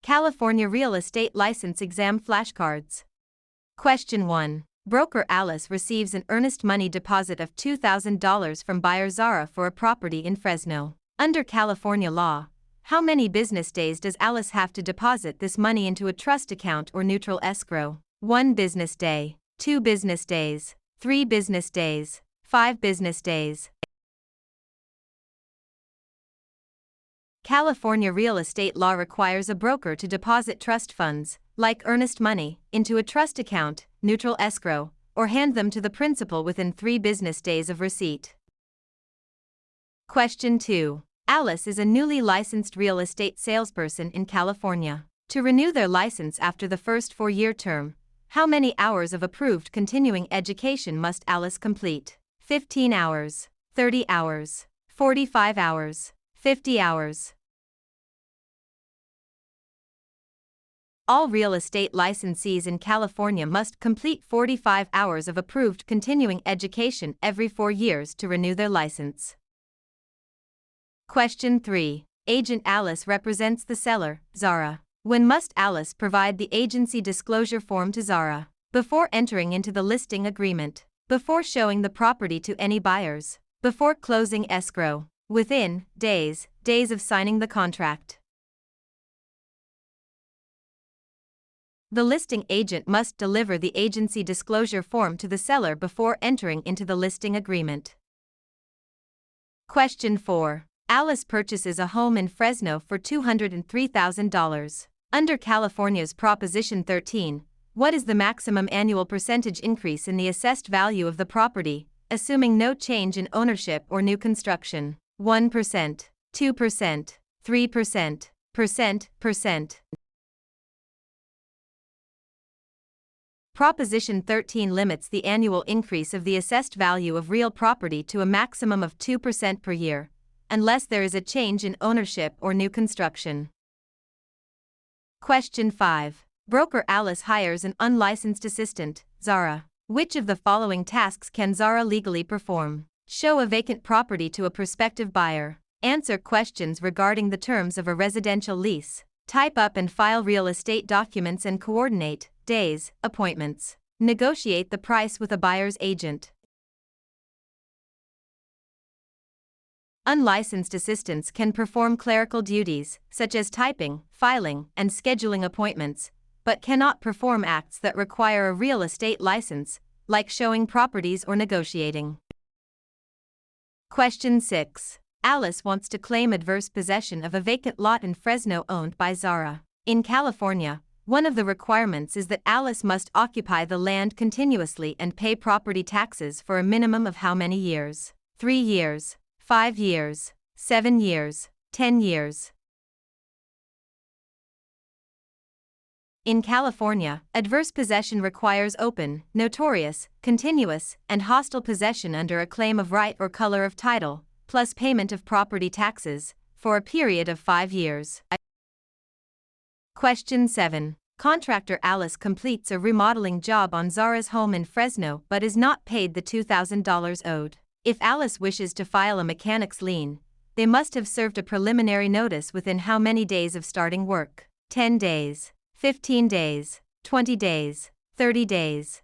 California Real Estate License Exam Flashcards. Question 1. Broker Alice receives an earnest money deposit of $2,000 from buyer Zara for a property in Fresno. Under California law, how many business days does Alice have to deposit this money into a trust account or neutral escrow? 1 business day, 2 business days, 3 business days, 5 business days. California real estate law requires a broker to deposit trust funds, like earnest money, into a trust account, neutral escrow, or hand them to the principal within 3 business days of receipt. Question 2. Alice is a newly licensed real estate salesperson in California. To renew their license after the first 4-year term, how many hours of approved continuing education must Alice complete? 15 hours, 30 hours, 45 hours, 50 hours. All real estate licensees in California must complete 45 hours of approved continuing education every 4 years to renew their license. Question 3. Agent Alice represents the seller, Zara. When must Alice provide the agency disclosure form to Zara? Before entering into the listing agreement, before showing the property to any buyers, before closing escrow, within days of signing the contract. The listing agent must deliver the agency disclosure form to the seller before entering into the listing agreement. Question 4. Alice purchases a home in Fresno for $203,000. Under California's Proposition 13, what is the maximum annual percentage increase in the assessed value of the property, assuming no change in ownership or new construction? 1%, 2%, 3%, percent. Proposition 13 limits the annual increase of the assessed value of real property to a maximum of 2% per year, unless there is a change in ownership or new construction. Question 5. Broker Alice hires an unlicensed assistant, Zara. Which of the following tasks can Zara legally perform? Show a vacant property to a prospective buyer. Answer questions regarding the terms of a residential lease. Type up and file real estate documents and coordinate days, appointments. Negotiate the price with a buyer's agent. Unlicensed assistants can perform clerical duties, such as typing, filing, and scheduling appointments, but cannot perform acts that require a real estate license, like showing properties or negotiating. Question 6. Alice wants to claim adverse possession of a vacant lot in Fresno owned by Zara. In California, one of the requirements is that Alice must occupy the land continuously and pay property taxes for a minimum of how many years? 3 years, 5 years, 7 years, 10 years. In California, adverse possession requires open, notorious, continuous, and hostile possession under a claim of right or color of title, plus payment of property taxes, for a period of 5 years. Question 7. Contractor Alice completes a remodeling job on Zara's home in Fresno but is not paid the $2,000 owed. If Alice wishes to file a mechanic's lien, they must have served a preliminary notice within how many days of starting work? 10 days, 15 days, 20 days, 30 days.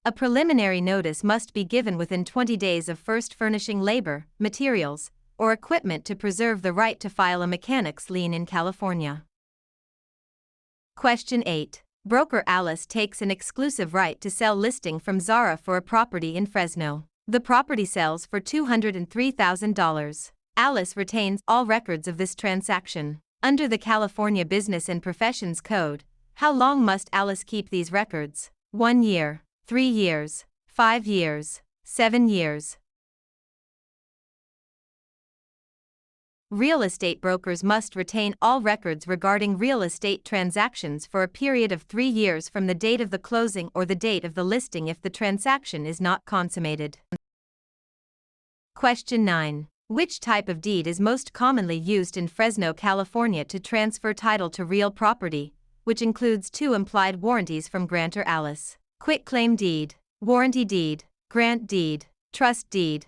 A preliminary notice must be given within 20 days of first furnishing labor, materials, or equipment to preserve the right to file a mechanic's lien in California. Question 8. Broker Alice takes an exclusive right to sell listing from Zara for a property in Fresno. The property sells for $203,000. Alice retains all records of this transaction. Under the California Business and Professions Code, how long must Alice keep these records? 1 year, 3 years, 5 years, 7 years. Real estate brokers must retain all records regarding real estate transactions for a period of 3 years from the date of the closing or the date of the listing if the transaction is not consummated. Question 9. Which type of deed is most commonly used in Fresno, California to transfer title to real property, which includes 2 implied warranties from grantor Alice? Quitclaim deed, warranty deed, grant deed, trust deed.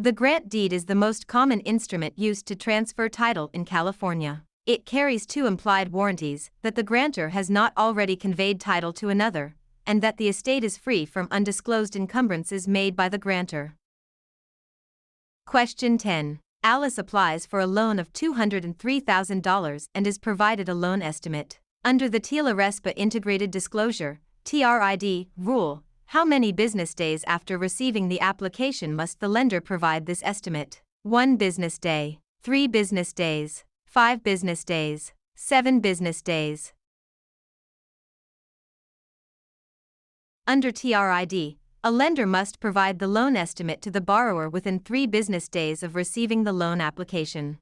The grant deed is the most common instrument used to transfer title in California. It carries two implied warranties: that the grantor has not already conveyed title to another, and that the estate is free from undisclosed encumbrances made by the grantor. Question 10. Alice applies for a loan of $203,000 and is provided a loan estimate. Under the TILA-RESPA Integrated Disclosure (TRID) rule, how many business days after receiving the application must the lender provide this estimate? 1 business day, 3 business days, 5 business days, 7 business days. Under TRID, a lender must provide the loan estimate to the borrower within 3 business days of receiving the loan application.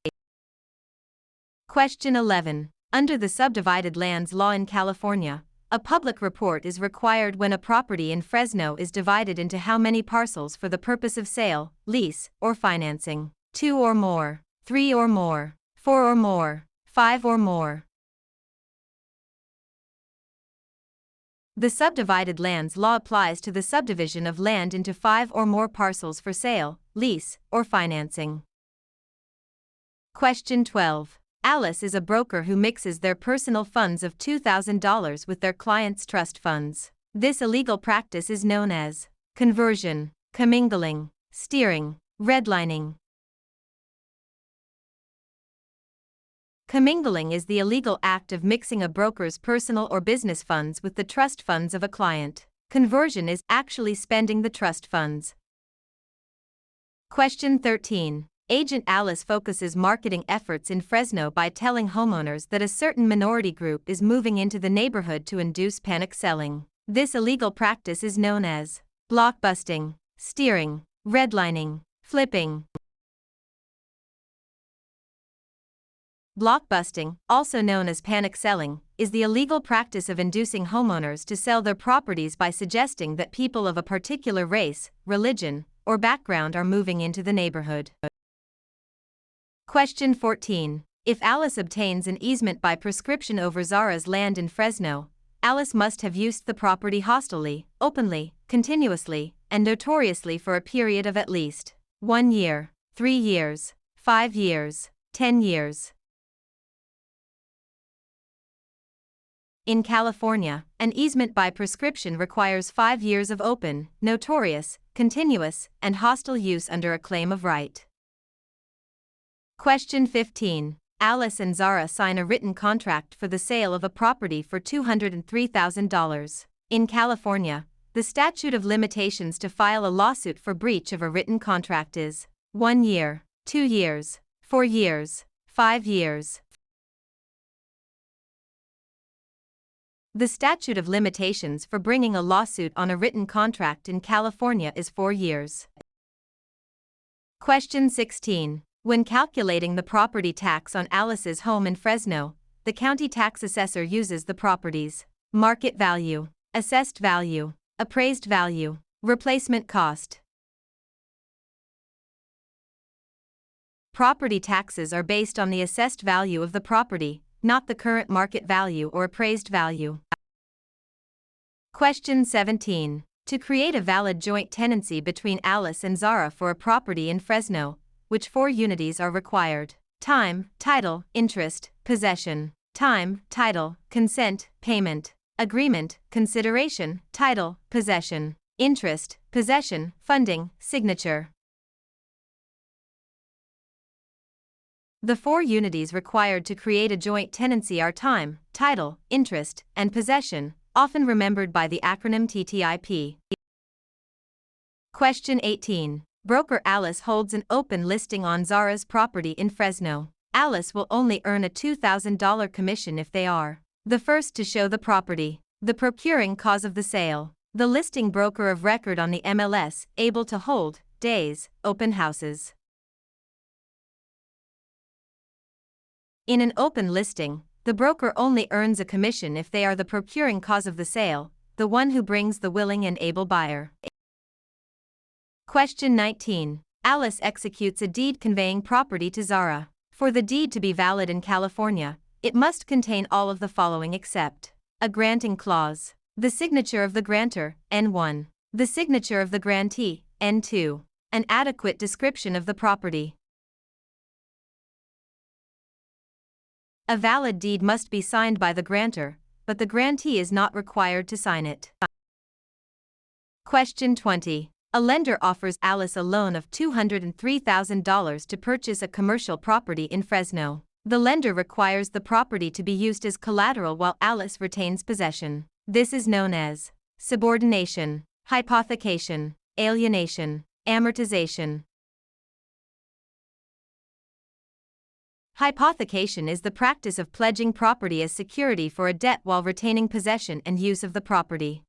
Question 11. Under the subdivided lands law in California, a public report is required when a property in Fresno is divided into how many parcels for the purpose of sale, lease, or financing? 2 or more, 3 or more, 4 or more, 5 or more. The subdivided lands law applies to the subdivision of land into 5 or more parcels for sale, lease, or financing. Question 12. Alice is a broker who mixes their personal funds of $2,000 with their clients' trust funds. This illegal practice is known as conversion, commingling, steering, redlining. Commingling is the illegal act of mixing a broker's personal or business funds with the trust funds of a client. Conversion is actually spending the trust funds. Question 13. Agent Alice focuses marketing efforts in Fresno by telling homeowners that a certain minority group is moving into the neighborhood to induce panic selling. This illegal practice is known as blockbusting, steering, redlining, flipping. Blockbusting, also known as panic selling, is the illegal practice of inducing homeowners to sell their properties by suggesting that people of a particular race, religion, or background are moving into the neighborhood. Question 14. If Alice obtains an easement by prescription over Zara's land in Fresno, Alice must have used the property hostilely, openly, continuously, and notoriously for a period of at least 1 year, 3 years, 5 years, 10 years. In California, an easement by prescription requires 5 years of open, notorious, continuous, and hostile use under a claim of right. Question 15. Alice and Zara sign a written contract for the sale of a property for $203,000. In California, the statute of limitations to file a lawsuit for breach of a written contract is 1 year, 2 years, 4 years, 5 years. The statute of limitations for bringing a lawsuit on a written contract in California is 4 years. Question 16. When calculating the property tax on Alice's home in Fresno, the county tax assessor uses the property's market value, assessed value, appraised value, replacement cost. Property taxes are based on the assessed value of the property, not the current market value or appraised value. Question 17. To create a valid joint tenancy between Alice and Zara for a property in Fresno, which 4 unities are required? Time, title, interest, possession. Time, title, consent, payment. Agreement, consideration, title, possession. Interest, possession, funding, signature. The 4 unities required to create a joint tenancy are time, title, interest, and possession, often remembered by the acronym TTIP. Question 18. Broker Alice holds an open listing on Zara's property in Fresno. Alice will only earn a $2,000 commission if they are the first to show the property, the procuring cause of the sale, the listing broker of record on the MLS, able to hold days, open houses. In an open listing, the broker only earns a commission if they are the procuring cause of the sale, the one who brings the willing and able buyer. Question 19. Alice executes a deed conveying property to Zara. For the deed to be valid in California, it must contain all of the following except a granting clause, the signature of the grantor, N1, the signature of the grantee, N2, An adequate description of the property. A valid deed must be signed by the grantor, but the grantee is not required to sign it. Question 20. A lender offers Alice a loan of $203,000 to purchase a commercial property in Fresno. The lender requires the property to be used as collateral while Alice retains possession. This is known as subordination, hypothecation, alienation, amortization. Hypothecation is the practice of pledging property as security for a debt while retaining possession and use of the property.